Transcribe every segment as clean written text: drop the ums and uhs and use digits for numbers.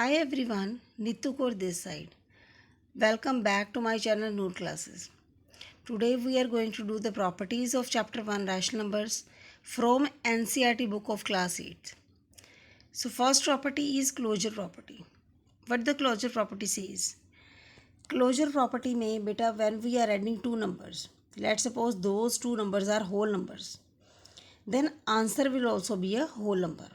Hi everyone, Nitu Kaur this side. Welcome back to my channel Noor Classes. Today we are going to do the properties of chapter 1 rational numbers from NCERT book of class 8. So first property is closure property. What the closure property says? Closure property में बेटा when we are adding two numbers, let's suppose those two numbers are whole numbers, then answer will also be a whole number.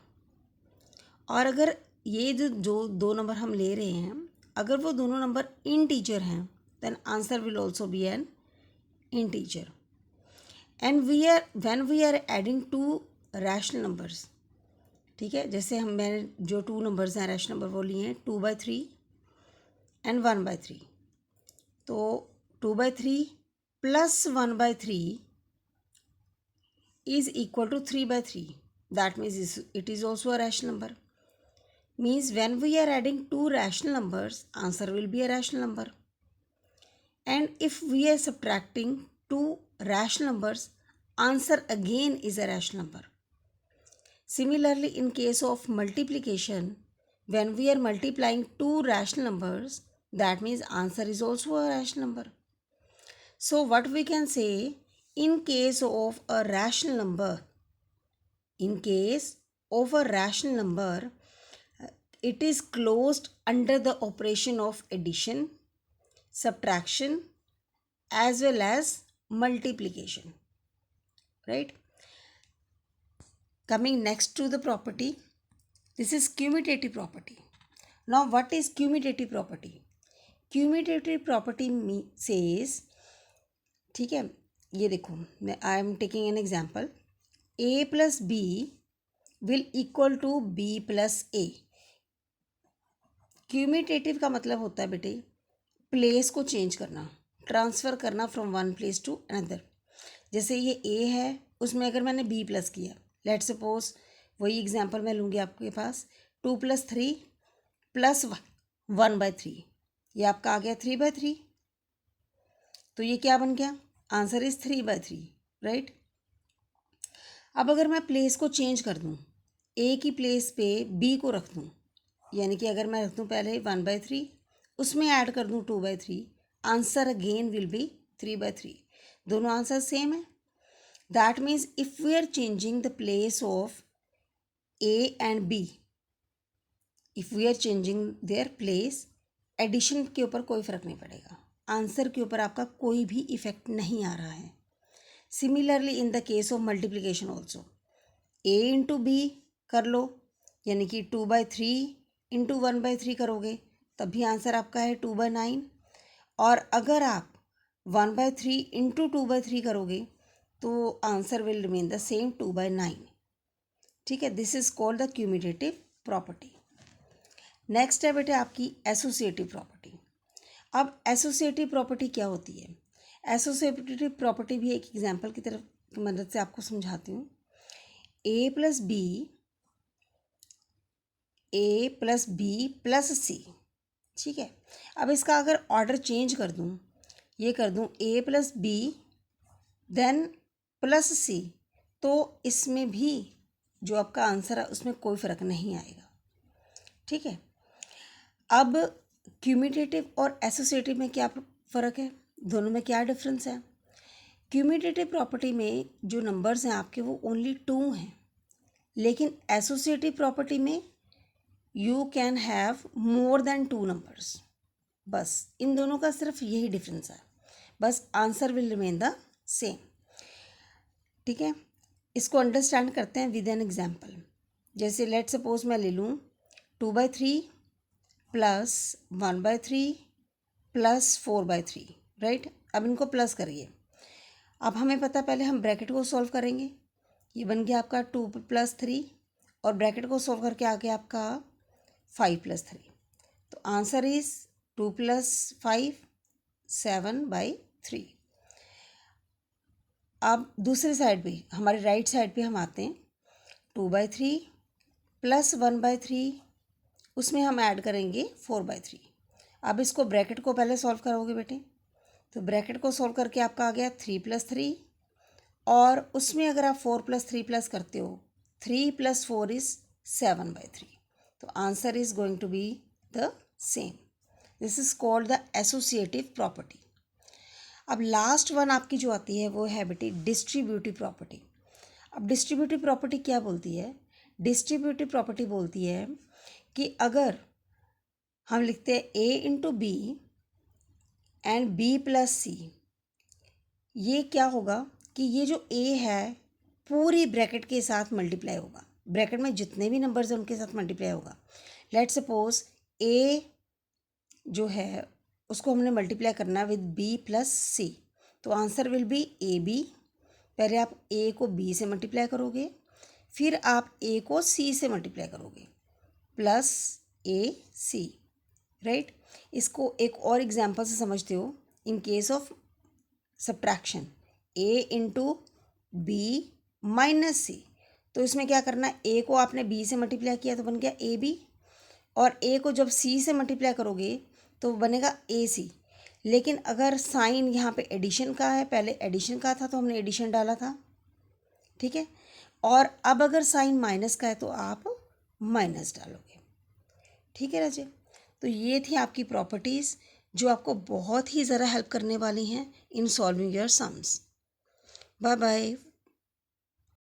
और अगर ये जो दो number हम ले रहे हैं अगर वो दोनों नंबर इंटीजर हैं then answer will also be an integer and when we are adding two rational numbers. ठीक है, जैसे मैंने जो टू नंबर्स हैं रैशनल नंबर वो लिए हैं 2/3 एंड 1/3. तो 2/3 plus 1/3 is equal to 3/3. That means it is also a rational number. Means when we are adding two rational numbers, answer will be a rational number. And if we are subtracting two rational numbers, answer again is a rational number. Similarly, in case of multiplication, when we are multiplying two rational numbers, that means answer is also a rational number. So what we can say, in case of a rational number, it is closed under the operation of addition, subtraction as well as multiplication, right? Coming next to the property, this is commutative property. Now what is commutative property? Commutative property says, ठीक है, ये देखो I am taking an example. A plus B will equal to B plus A. क्यूमिटेटिव का मतलब होता है बेटे place को चेंज करना, ट्रांसफ़र करना from one place to another. जैसे ये ए है उसमें अगर मैंने बी प्लस किया, लेट सपोज वही एग्जांपल मैं लूँगी आपके पास 2+3 प्लस 1/3, ये आपका आ गया 3/3. तो ये क्या बन गया, आंसर इज 3/3, राइट. अब अगर मैं प्लेस को चेंज कर दूँ, ए की प्लेस पे बी को रख दूँ, यानी कि अगर मैं रख दूँ पहले 1/3 उसमें ऐड कर दूँ 2/3, आंसर अगेन विल बी 3/3. दोनों आंसर सेम है. That means if we are changing the place of A and B, if we are changing their place, addition के ऊपर कोई फ़र्क नहीं पड़ेगा, आंसर के ऊपर आपका कोई भी इफेक्ट नहीं आ रहा है. Similarly in the case of multiplication also, A into B कर लो, यानी कि 2/3 इंटू 1/3 करोगे तब भी आंसर आपका है 2/9. और अगर आप 1/3 इंटू 2/3 करोगे तो answer will remain the same 2/9. ठीक है, this is called the commutative property. Next है बेटे आपकी एसोसिएटिव प्रॉपर्टी. अब एसोसिएटिव प्रॉपर्टी क्या होती है? एसोसिएटिव प्रॉपर्टी भी एक एग्जाम्पल की तरफ मदद से आपको समझाती हूँ. ए प्लस बी प्लस सी. ठीक है, अब इसका अगर ऑर्डर चेंज कर दूँ, ये कर दूँ ए plus B then plus C, तो इसमें भी जो आपका आंसर है उसमें कोई फ़र्क नहीं आएगा. ठीक है, अब क्यूमिटेटिव और एसोसिएटिव में क्या फ़र्क है, दोनों में क्या डिफरेंस है? क्यूमिटेटिव प्रॉपर्टी में जो नंबर्स हैं आपके वो ओनली 2 हैं, लेकिन एसोसिएटिव प्रॉपर्टी में you can have more than 2 numbers. बस इन दोनों का सिर्फ यही डिफरेंस है, बस answer will remain the same. ठीक है, इसको अंडरस्टैंड करते हैं विद एन एग्जाम्पल. जैसे लेट सपोज मैं ले लूँ 2/3 प्लस 1/3 प्लस 4/3, राइट. अब इनको प्लस करिए. अब हमें पता, पहले हम ब्रैकेट को सॉल्व करेंगे. ये बन गया आपका 2 + 3 और ब्रैकेट को सॉल्व करके आ गया आपका 5 + 3. तो आंसर इज 2 + 5 7/3. अब दूसरी साइड पे हमारी राइट साइड पे हम आते हैं 2/3 प्लस 1/3, उसमें हम ऐड करेंगे 4/3. अब इसको ब्रैकेट को पहले सॉल्व करोगे बेटे, तो ब्रैकेट को सॉल्व करके आपका आ गया 3 + 3 और उसमें अगर आप 4 + 3 प्लस करते हो 3 + 4 इज 7/3. तो answer is going to be the same. This is called the associative property. अब लास्ट वन आपकी जो आती है वो है बेटी डिस्ट्रीब्यूटिव प्रॉपर्टी. अब डिस्ट्रीब्यूटिव प्रॉपर्टी क्या बोलती है? डिस्ट्रीब्यूटिव प्रॉपर्टी बोलती है कि अगर हम लिखते हैं A into B and B plus C, ये क्या होगा कि ये जो ए है पूरी ब्रैकेट के साथ मल्टीप्लाई होगा. ब्रैकेट में जितने भी नंबर्स हैं उनके साथ मल्टीप्लाई होगा. लेट सपोज ए जो है उसको हमने मल्टीप्लाई करना है विद बी प्लस सी, तो answer will be A B. पहले आप ए को बी से मल्टीप्लाई करोगे, फिर आप ए को सी से मल्टीप्लाई करोगे, प्लस ए सी. राइट. इसको एक और एग्जांपल से समझते हो. In case of subtraction A into B minus C, तो इसमें क्या करना है, ए को आपने बी से मल्टीप्लाई किया तो बन गया ए बी, और ए को जब सी से मल्टीप्लाई करोगे तो बनेगा ए सी. लेकिन अगर साइन यहाँ पे एडिशन का है, पहले एडिशन का था तो हमने एडिशन डाला था, ठीक है, और अब अगर साइन माइनस का है तो आप माइनस डालोगे. ठीक है राजे. तो ये थी आपकी प्रॉपर्टीज़ जो आपको बहुत ही ज़रा हेल्प करने वाली हैं in solving your sums. Bye bye.